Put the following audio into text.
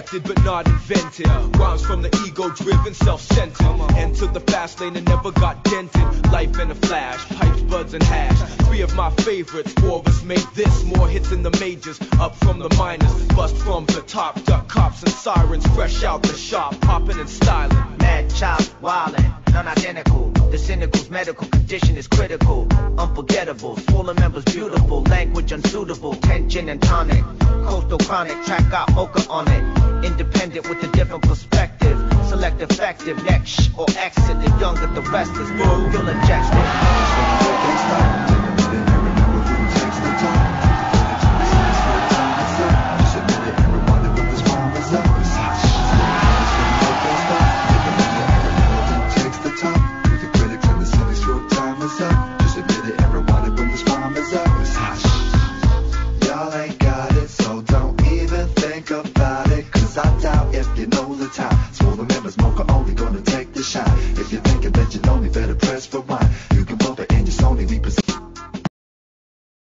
perfected but not invented. Rhymes from the ego-driven, self-centered. Enter the fast lane and never got dented. Life in a flash, pipes, buds, and hash. 3 of my favorites, 4 of us made this. More hits in the majors, up from the minors. Bust from the top, duck cops and sirens. Fresh out the shop, popping and styling. Mad chop, wildin', non-identical. The cynical's medical condition is critical. Unforgettable, swollen members beautiful. Language unsuitable, tension and tonic. Coastal chronic, track got mocha on it. Independent with a different perspective. Select effective, next or exit. The younger, the restless, you'll eject it. Y'all ain't got it, so don't even think about it, 'cause I doubt